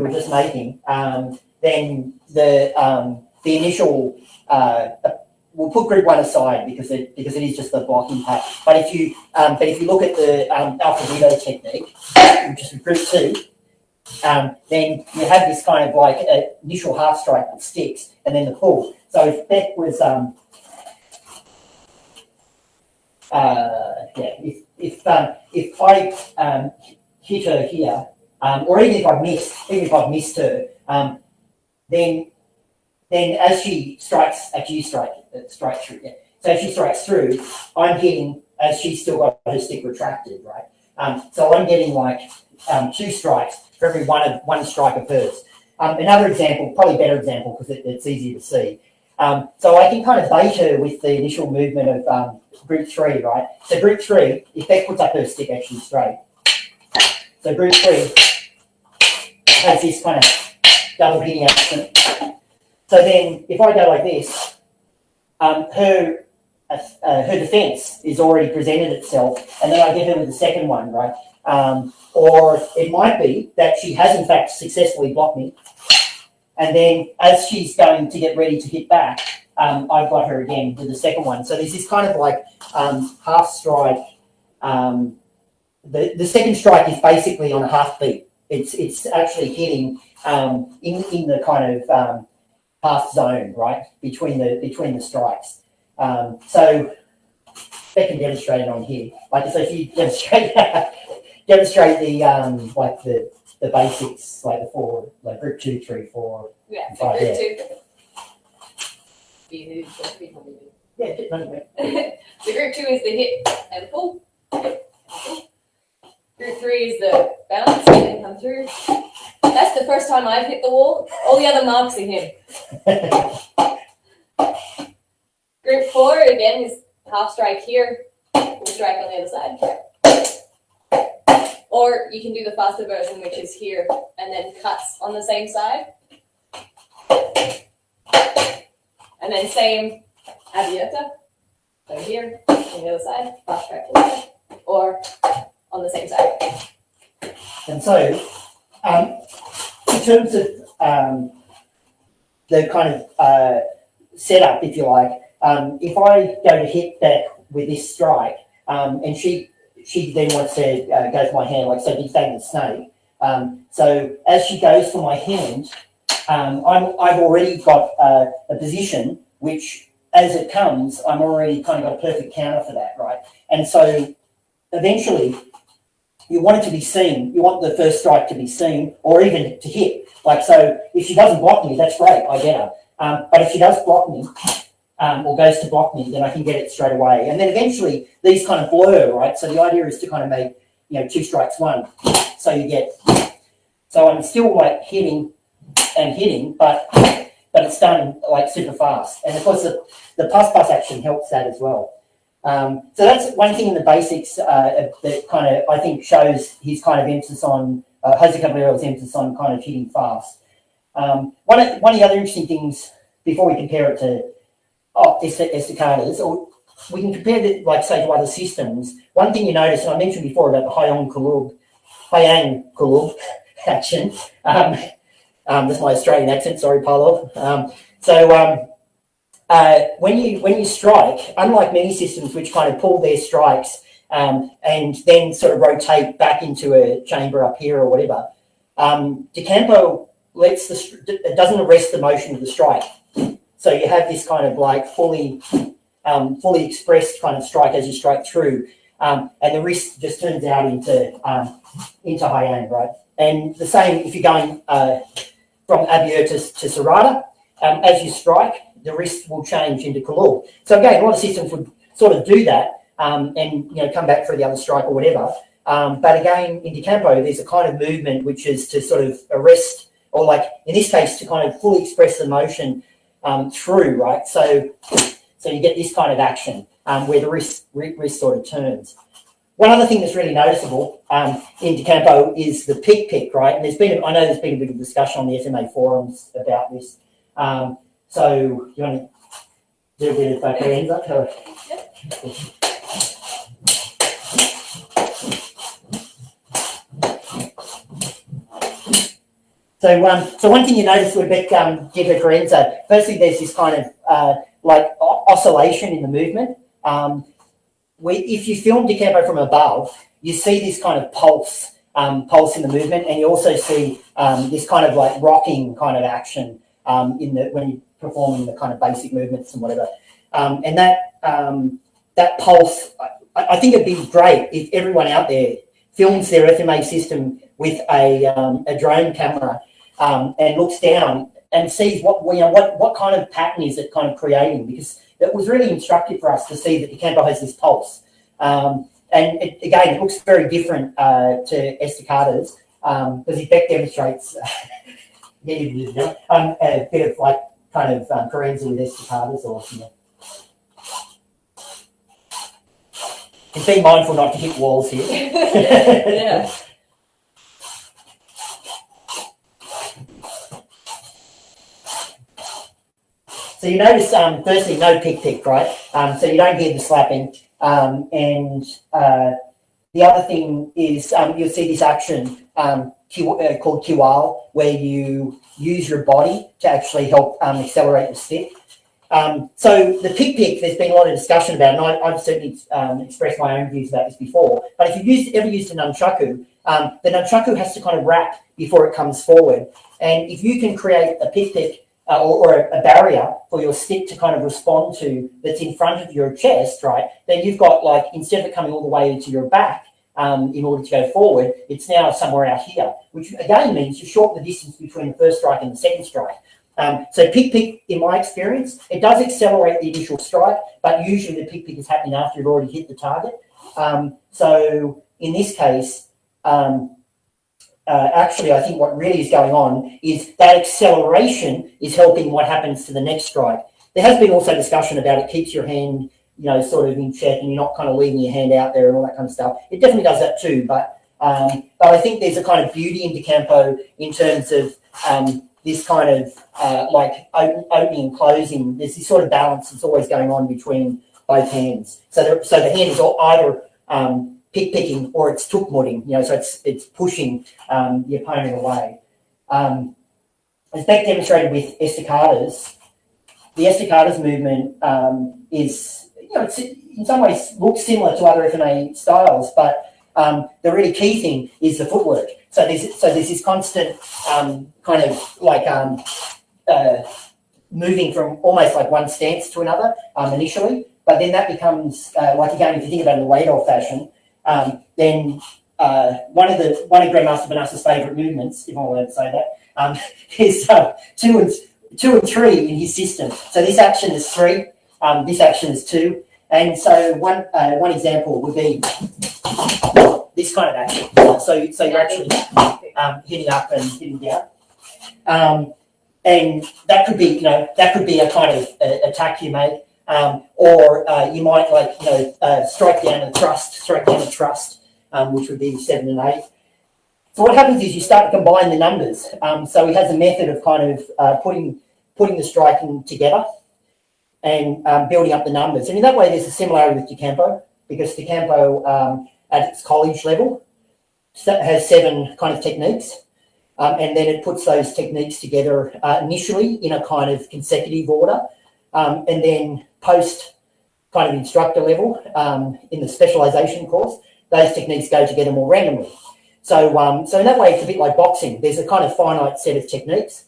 were just making, then the initial we'll put group 1 aside because it is just the blocking part. But if you look at the alpha technique, which is group 2, then you have this kind of like initial half strike that sticks, and then the pull. So if Beck was if I hit her here, or even if I've missed her, then as she strikes, actually you strike through, yeah. So as she strikes through, I'm hitting as she's still got her stick retracted, right? So I'm getting like 2 strikes for every one strike of hers. Another example, probably better example because it's easier to see. So I can kind of bait her with the initial movement of group 3, right? So group 3, if Beck puts up her stick actually straight, so group 3 has this kind of double hitting action. So then if I go like this, her defence is already presented itself, and then I get her with the second one, right? Or it might be that she has in fact successfully blocked me, and then as she's going to get ready to hit back, I've got her again with the second one. So there's this kind of like half strike. The second strike is basically on a half beat. It's actually hitting in the kind of half zone, right, between the strikes. So they can demonstrate it on here. Like I said, if you demonstrate the like the basics, like the 4, like group 2, 3, 4, yeah, and 5. Group 2. Yeah, So group 2 is the hit and pull. Group 3 is the bounce and come through. That's the first time I've hit the wall. All the other marks are him. Group 4 again is half strike here, full strike on the other side. Or you can do the faster version, which is here and then cuts on the same side. And then same abierta. So here on the other side, fast strike to the side, or on the same side. And so, in terms of the kind of setup, if you like, if I go to hit Beck with this strike, and she then wants to go for my hand, like so, big thing the snake. So as she goes for my hand, I've already got a position which, as it comes, I'm already kind of got a perfect counter for that, right? And so eventually, you want it to be seen. You want the first strike to be seen, or even to hit. Like so, if she doesn't block me, that's great. I get her. But if she does block me, or goes to block me, then I can get it straight away. And then eventually, these kind of blur, right? So the idea is to kind of make 2 strikes 1. So you get. So I'm still like hitting and hitting, but it's done like super fast. And of course, the plus action helps that as well. So that's one thing in the basics that kind of, I think, shows his kind of emphasis on, Jose Caballero's emphasis on kind of hitting fast. One of the other interesting things, before we compare it to estacadas, or we can compare it, like, say, to other systems. One thing you notice, and I mentioned before about the Hayang Kulub action, that's my Australian accent, sorry, Paulo. When you strike, unlike many systems which kind of pull their strikes and then sort of rotate back into a chamber up here or whatever, De Campo it doesn't arrest the motion of the strike. So you have this kind of like fully expressed kind of strike as you strike through, and the wrist just turns out into Hayang, right? And the same if you're going from abierta to serrata, as you strike, the wrist will change into Kulub. So again, a lot of systems would sort of do that and come back for the other strike or whatever. But again, in De Campo, there's a kind of movement which is to sort of arrest, or like in this case, to kind of fully express the motion through, right? So you get this kind of action where the wrist sort of turns. One other thing that's really noticeable in De Campo is the pick, right? And I know there's been a bit of discussion on the FMA forums about this. So you want to do a bit of carenza? So one thing you notice with Beck did her carenza, firstly, there's this kind of like oscillation in the movement. If you film DeCampo from above, you see this kind of pulse in the movement, and you also see this kind of like rocking kind of action when you're performing the kind of basic movements and whatever. And that pulse, I think it'd be great if everyone out there films their FMA system with a drone camera and looks down and sees what kind of pattern is it kind of creating, because it was really instructive for us to see that DeCampo has this pulse. And again, it looks very different to Estacada's, because if Beck demonstrates a bit of like kind of carenza with Estacada's or something. And be mindful not to hit walls here. Yeah. So you notice, firstly, no pick, right? So you don't hear the slapping. And the other thing is you'll see this action called QL, where you use your body to actually help accelerate the stick. So the pick, there's been a lot of discussion about it, and I've certainly expressed my own views about this before. But if you've ever used a nunchaku, the nunchaku has to kind of wrap before it comes forward. And if you can create a pick, or a barrier for your stick to kind of respond to that's in front of your chest, right, then you've got, like, instead of it coming all the way to your back in order to go forward, it's now somewhere out here, which again means you shorten the distance between the first strike and the second strike. So pick, in my experience, it does accelerate the initial strike, but usually the pick is happening after you've already hit the target. So in this case, actually, I think what really is going on is that acceleration is helping what happens to the next strike. There has been also discussion about it keeps your hand, sort of in check, and you're not kind of leaving your hand out there and all that kind of stuff. It definitely does that too, but I think there's a kind of beauty in DeCampo in terms of this kind of like opening and closing. There's this sort of balance that's always going on between both hands. So the hand is either picking or it's tukmudding, so it's pushing the opponent away. As Beck demonstrated with Estacada's, the Estacada's movement is, it's in some ways looks similar to other FMA styles, but the really key thing is the footwork. So there's this constant kind of like moving from almost like one stance to another initially, but then that becomes like, again, if you think about it in a Wadol fashion, then one of Grandmaster Banassa's favourite movements, if I'm allowed to say that, is 2 and 3 in his system. So this action is 3, this action is 2, and so one example would be this kind of action. So you're actually hitting up and hitting down, and that could be a kind of attack you make. Or you might strike down and thrust, which would be 7 and 8. So what happens is you start to combine the numbers. So he has a method of kind of putting the striking together and building up the numbers. And in that way, there's a similarity with DeCampo, because DeCampo at its college level has 7 kind of techniques. And then it puts those techniques together initially in a kind of consecutive order. And then post kind of instructor level in the specialization course, those techniques go together more randomly. So in that way, it's a bit like boxing. There's a kind of finite set of techniques,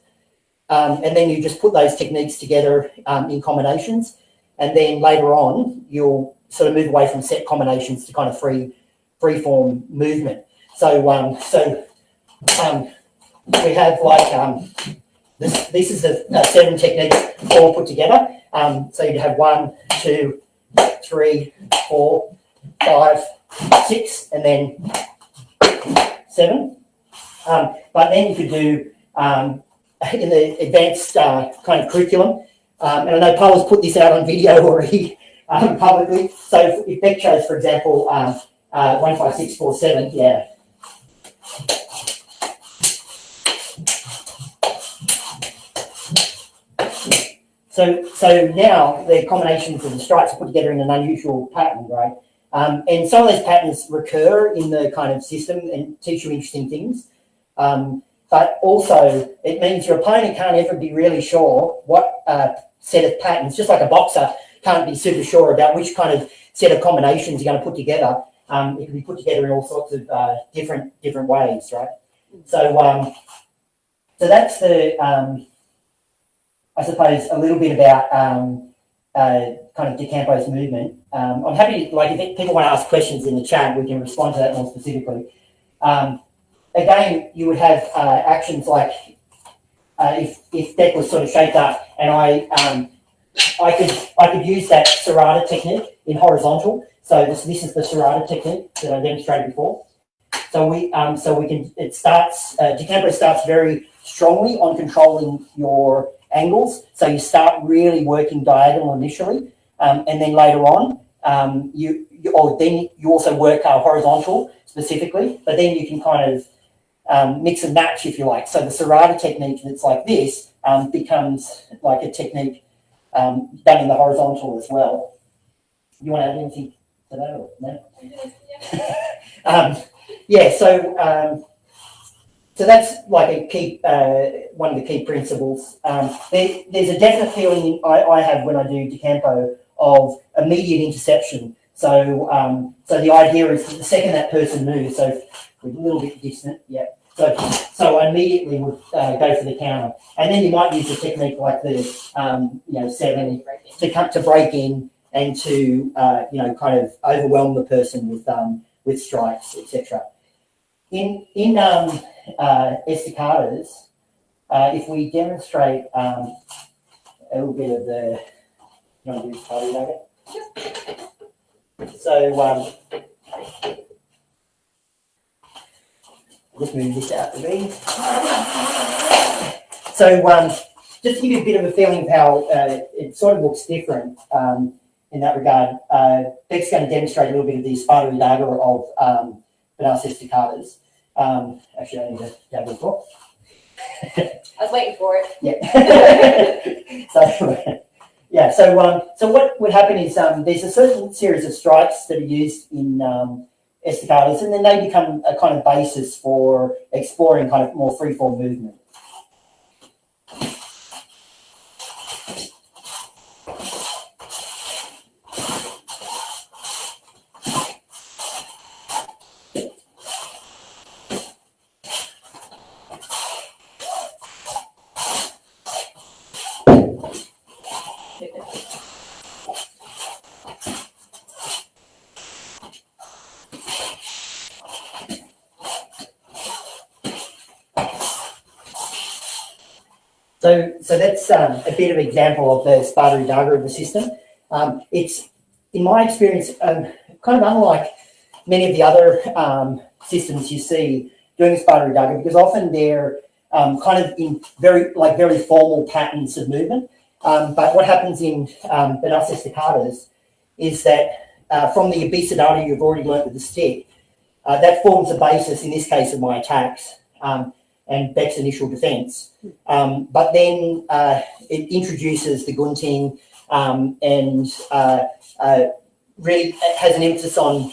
and then you just put those techniques together in combinations, and then later on, you'll sort of move away from set combinations to kind of free form movement. So we have like this is the 7 techniques all put together. So you'd have 1, 2, 3, 4, 5, 6, and then 7. But then you could do in the advanced kind of curriculum, and I know Paul has put this out on video already publicly. So if Beck chose, for example, 1, 5, 6, 4, 7, yeah. So now the combinations of the strikes are put together in an unusual pattern, right? And some of those patterns recur in the kind of system and teach you interesting things. but also it means your opponent can't ever be really sure what set of patterns, just like a boxer can't be super sure about which kind of set of combinations you're going to put together. It can be put together in all sorts of different ways, right? So so that's the I suppose a little bit about kind of De Campo's movement. I'm happy, like, if people want to ask questions in the chat, we can respond to that more specifically. Again, you would have actions like if deck was sort of shaped up, and I could use that serrata technique in horizontal. So this is the serrata technique that I demonstrated before. So we can, it starts, De Campo starts very strongly on controlling your angles. So you start really working diagonal initially, and then later on, then you also work horizontal specifically, but then you can kind of mix and match, if you like. So the serrata technique that's like this becomes like a technique done in the horizontal as well. You want to add anything to that or no? Yeah, so that's like a key, one of the key principles. There's a definite feeling I have when I do De Campo of immediate interception. So so the idea is that the second that person moves, so we're a little bit distant, yeah. So I immediately would go for the counter, and then you might use a technique like the 7 to break in and to kind of overwhelm the person with strikes, etc. In estacadas, if we demonstrate a little bit of the, you want to do this party nugget? So let's move this out to me. So just to give you a bit of a feeling of how it sort of looks different in that regard, Beck's going to demonstrate a little bit of the Spada Daga of Benas estacadas. Actually, I need to go before. I was waiting for it. Yeah. So what would happen is there's a certain series of strikes that are used in estacadas, and then they become a kind of basis for exploring kind of more freeform movement. So that's a bit of an example of the Spada Daga of the system. It's, in my experience, kind of unlike many of the other systems you see doing Spada Daga, because often they're kind of in very formal patterns of movement. But what happens in Benas estacadas is that from the abecedada you've already learnt with the stick, that forms the basis, in this case, of my attacks. And Beck's initial defence. But then it introduces the gunting and really has an emphasis on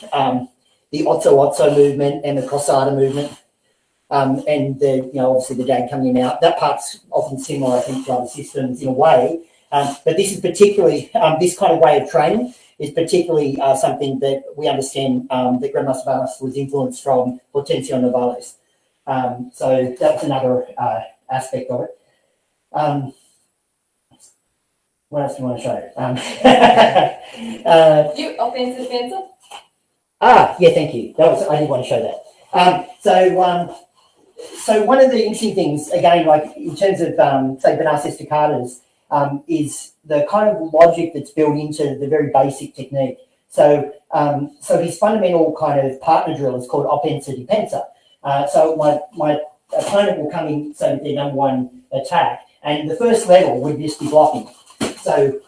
the Otso movement and the Crosada movement, and the obviously the dag coming out. That part's often similar, I think, to other systems in a way. But this is particularly this kind of way of training is particularly something that we understand that Grandmaster Barnes was influenced from Hortensio Novales. So that's another aspect of it. What else do you want to show? Offensive, defensive? Yeah, thank you. I did want to show that. So one of the interesting things, again, like in terms of say Benas estacadas, is the kind of logic that's built into the very basic technique. So his fundamental kind of partner drill is called offensa defensa. So my opponent will come in, so with their number one attack, and the first level would just be blocking. So,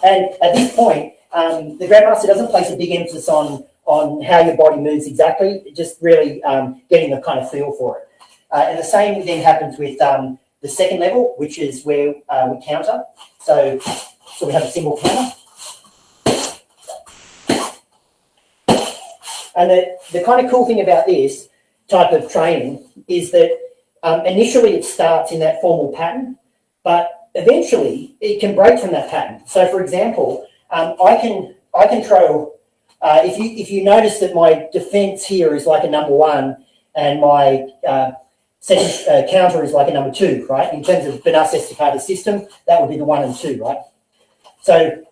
and at this point, the Grandmaster doesn't place a big emphasis on how your body moves exactly, just really getting a kind of feel for it. And the same then happens with the second level, which is where we counter. So we have a single counter. And the kind of cool thing about this, type of training is that initially it starts in that formal pattern, but eventually it can break from that pattern. So, for example, I can throw. If you notice that my defence here is like a number 1, and my second counter is like a number 2, right? In terms of Benas Estacada's system, that would be the 1 and 2, right? So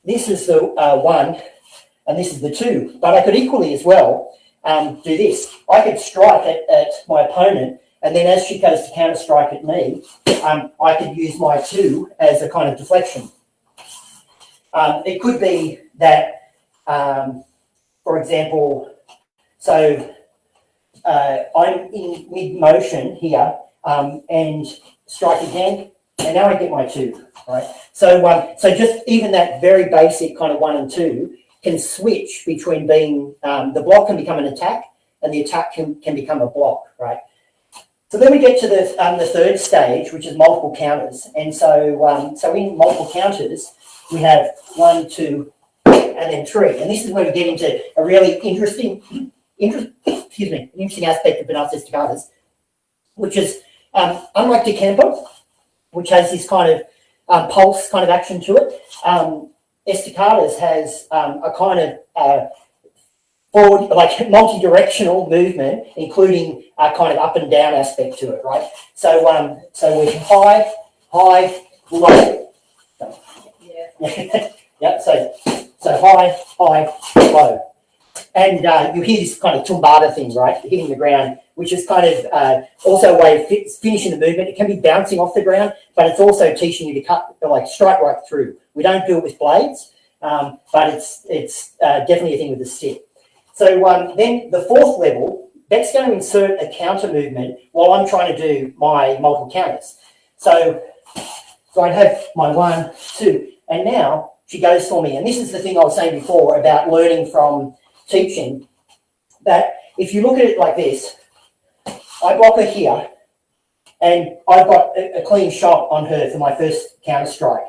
this is the 1, and this is the 2. But I could equally as well do this. I could strike at my opponent, and then as she goes to counter strike at me, I could use my 2 as a kind of deflection. It could be that, for example, so I'm in mid-motion here and strike again, and now I get my 2, right? So, so just even that very basic kind of 1 and 2 can switch between being, the block can become an attack, and the attack can become a block, right? So then we get to the third stage, which is multiple counters. And so, so in multiple counters, we have 1, 2, and then 3. And this is where we get into a really interesting aspect of Benas Estacada's, which is unlike De Campo, which has this kind of pulse kind of action to it. Estacada's has a kind of forward, like multi-directional movement, including a kind of up and down aspect to it, right? So, so we're high, low. Yeah. So high, low. And you hear this kind of tumbada thing, right? Hitting the ground, which is kind of also a way of finishing the movement. It can be bouncing off the ground, but it's also teaching you to cut, like strike right through. We don't do it with blades, but it's definitely a thing with the stick. So then the fourth level, that's going to insert a counter movement while I'm trying to do my multiple counters. So I'd have my 1, 2, and now she goes for me. And this is the thing I was saying before about learning from teaching, that if you look at it like this, I block her here, and I've got a clean shot on her for my first counter strike.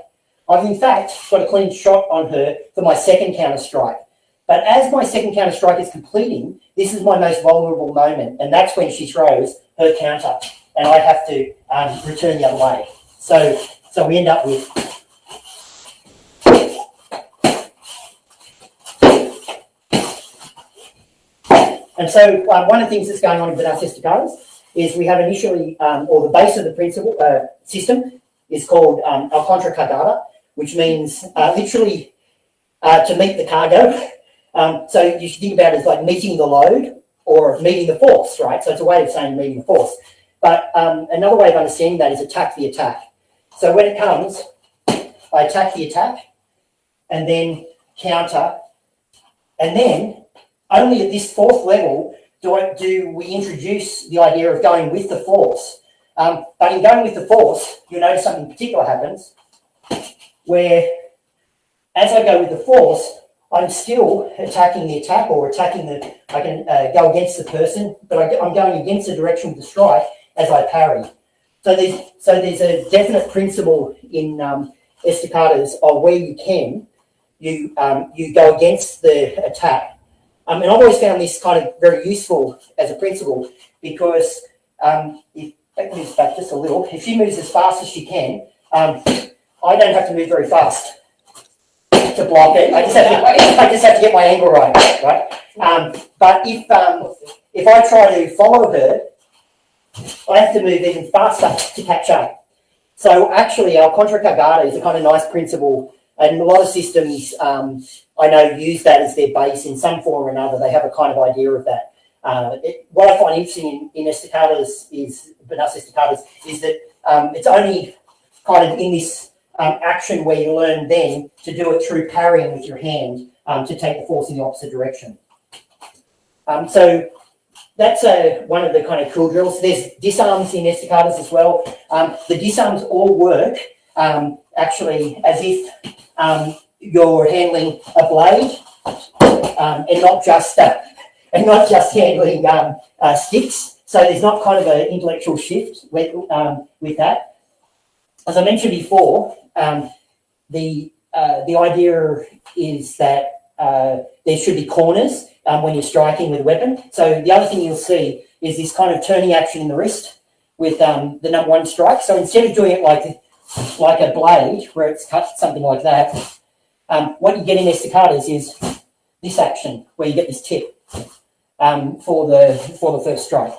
I've in fact got a clean shot on her for my second counter strike. But as my second counter strike is completing, this is my most vulnerable moment, and that's when she throws her counter, and I have to return the other way. So we end up with and so one of the things that's going on in Benas Estacada's is we have initially, or the base of the principle system is called el contra cargada, which means literally to meet the cargo. So you should think about it as like meeting the load or meeting the force, right? So it's a way of saying meeting the force. But another way of understanding that is attack the attack. So when it comes, I attack the attack and then counter, and then only at this fourth level do we introduce the idea of going with the force. But in going with the force, you'll notice something particular happens, where as I go with the force, I'm still attacking the attack or attacking the, I can go against the person, but I'm going against the direction of the strike as I parry. So there's a definite principle in Estacada's of where you can, you go against the attack. And I've always found this kind of very useful as a principle, because if that moves back just a little, if she moves as fast as she can, I don't have to move very fast to block it. I just have to get my angle right? But if I try to follow her, I have to move even faster to catch up. So actually, our contra cargada is a kind of nice principle, and a lot of systems I know use that as their base in some form or another. They have a kind of idea of that. What I find interesting in Estacada's Benas Estacada's is that it's only kind of in this action where you learn then to do it through parrying with your hand to take the force in the opposite direction. So that's one of the kind of cool drills. There's disarms in Estacada's as well. The disarms all work actually as if you're handling a blade and not just handling sticks. So there's not kind of an intellectual shift with that. As I mentioned before, the idea is that there should be corners when you're striking with a weapon. So the other thing you'll see is this kind of turning action in the wrist with the number 1 strike. So instead of doing it like a blade where it's cut something like that, what you get in estacadas is this action where you get this tip for the first strike.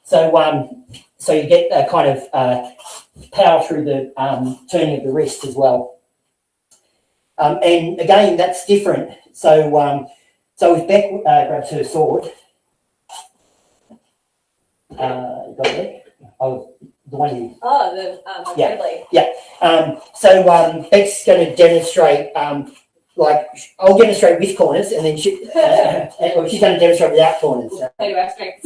So you get a kind of power through the turning of the wrist as well. And again, that's different. So if Beck grabs her sword, you got it? Oh, the one you. Oh, the yeah, blade. Yeah. Beck's going to demonstrate. I'll demonstrate with corners, and then she's going to demonstrate without corners. Play to our strengths.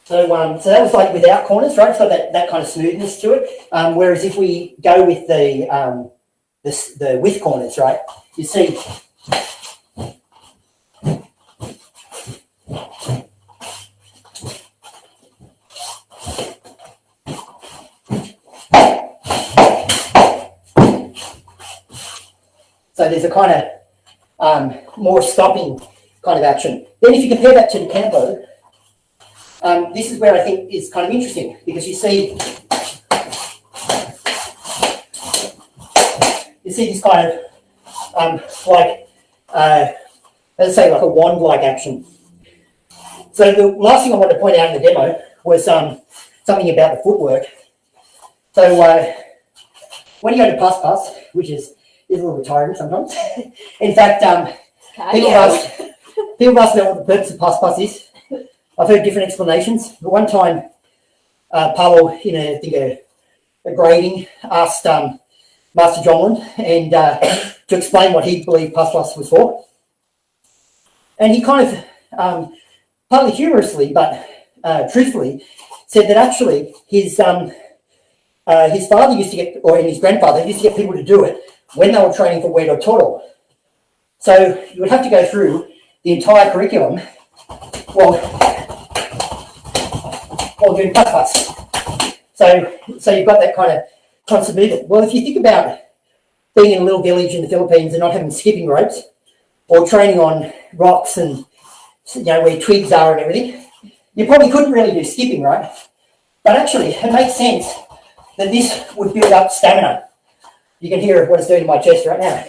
So that was like without corners, right? So that kind of smoothness to it. Whereas if we go with the with corners, right? You see. So there's a kind of more stopping kind of action. Then if you compare that to the campo, this is where I think is kind of interesting, because you see this kind of let's say like a wand-like action. So the last thing I wanted to point out in the demo was something about the footwork. So when you go to pass, which is a little bit tiring sometimes. In fact, people ask me what the purpose of pass is. I've heard different explanations. But one time, Paulo, I think a grading, asked Master Johnland and to explain what he believed pass was for. And he kind of, partly humorously, but truthfully, said that actually his father used to get, and his grandfather used to get people to do it when they were training for Huedo Toro. So you would have to go through the entire curriculum while doing pass. So you've got that kind of constant movement. Well, if you think about being in a little village in the Philippines and not having skipping ropes, or training on rocks and where twigs are and everything, you probably couldn't really do skipping, right? But actually, it makes sense that this would build up stamina. You can hear what it's doing to my chest right now.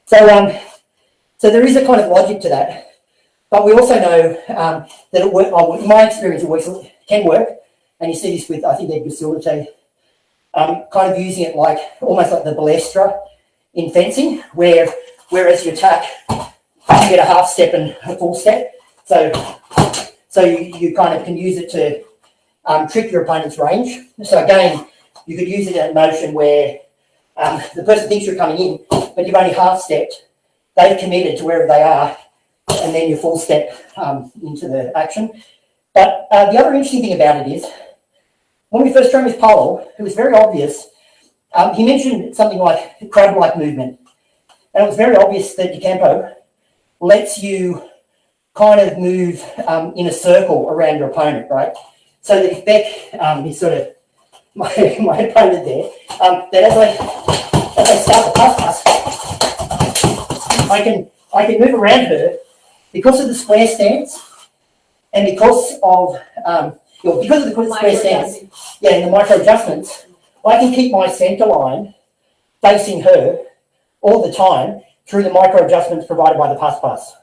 So there is a kind of logic to that. But we also know that in my experience, it can work. And you see this with, I think, Edgar Silverte, kind of using it almost like the balestra in fencing, whereas you attack, you get a half step and a full step. So you kind of can use it to trick your opponent's range. So again, you could use it in a motion where the person thinks you're coming in, but you've only half stepped. They've committed to wherever they are, and then you full step into the action. But the other interesting thing about it is, when we first trained with Paulo, it was very obvious. He mentioned something like crab-like movement. And it was very obvious that Campo lets you kind of move in a circle around your opponent, right? So that if Beck is sort of my opponent there, that as I start the pass, I can move around her because of the square stance and because of the square stance, and the micro adjustments. I can keep my centre line facing her all the time through the micro adjustments provided by the pass.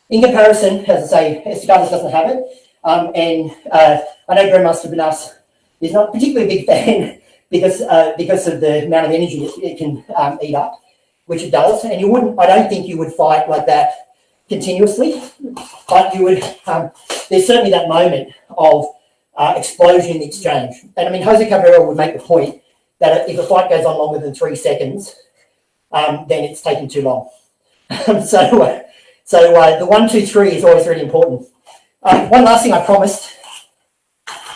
In comparison, as I say, Eskrima doesn't have it, and I know Grandmaster Benas is not particularly a big fan because of the amount of energy it can eat up, which it does. And I don't think you would fight like that continuously, but you would. There's certainly that moment of explosion in the exchange. And I mean, Jose Cabrera would make the point that if a fight goes on longer than 3 seconds, then it's taken too long. So the 1, 2, 3 is always really important. One last thing I promised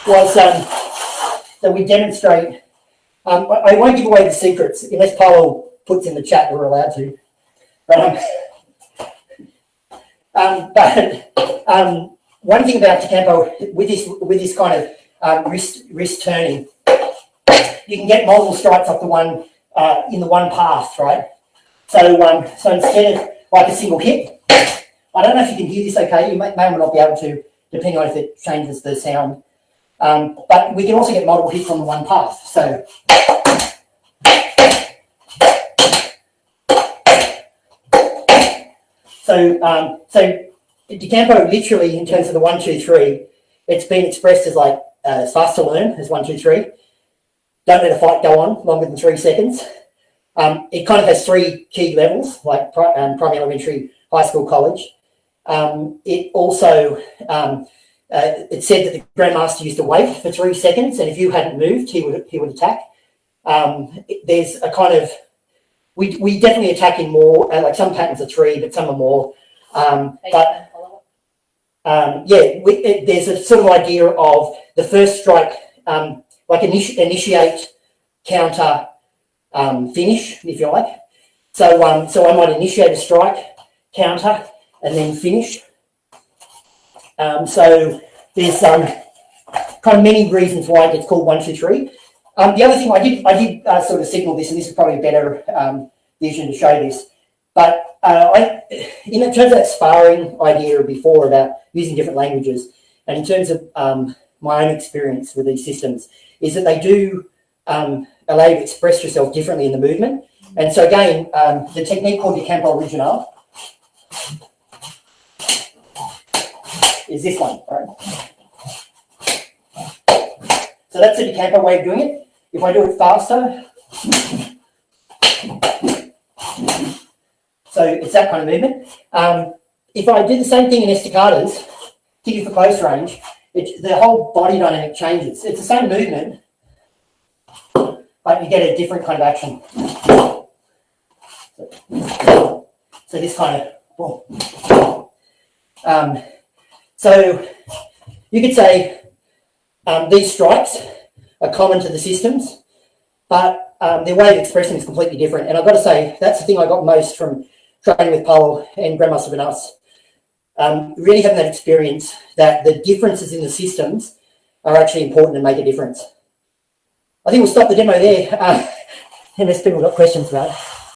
was that we demonstrate. I won't give away the secrets unless Paulo puts in the chat we're allowed to. But one thing about Decampo with this kind of wrist turning, you can get multiple strikes off the one in the one pass, right? So so instead of like a single hit, I don't know if you can hear this okay. You may or may not be able to, depending on if it changes the sound. But we can also get multiple hits on the one pass. So so Decampo literally, in terms of the 1, 2, 3, it's been expressed as like fast to learn as 1, 2, 3. Don't let a fight go on longer than 3 seconds. It kind of has 3 key levels, like primary, elementary, high school, college. It also it said that the grandmaster used to wait for 3 seconds, and if you hadn't moved, he would attack. There's a kind of we definitely attack in more. Like some patterns are 3, but some are more. There's a sort of idea of the first strike, like initiate, counter, finish, if you like. So I might initiate a strike, counter, and then finish. So there's kind of many reasons why it gets called 1, 2, 3. The other thing I did sort of signal this, and this is probably a better vision to show this, but in terms of that sparring idea before about using different languages, and in terms of my own experience with these systems, is that they do allow you to express yourself differently in the movement. And so again, the technique called Decampo Original is this one, right? So that's the Decampo way of doing it. If I do it faster, so it's that kind of movement. If I do the same thing in estacadas, particularly for close range, the whole body dynamic changes. It's the same movement, but you get a different kind of action. So this kind of, so you could say these strikes are common to the systems, but their way of expressing is completely different. And I've got to say, that's the thing I got most from training with Paulo and Grandmaster Benas. Really having that experience that the differences in the systems are actually important and make a difference. I think we'll stop the demo there, unless people have got questions about it.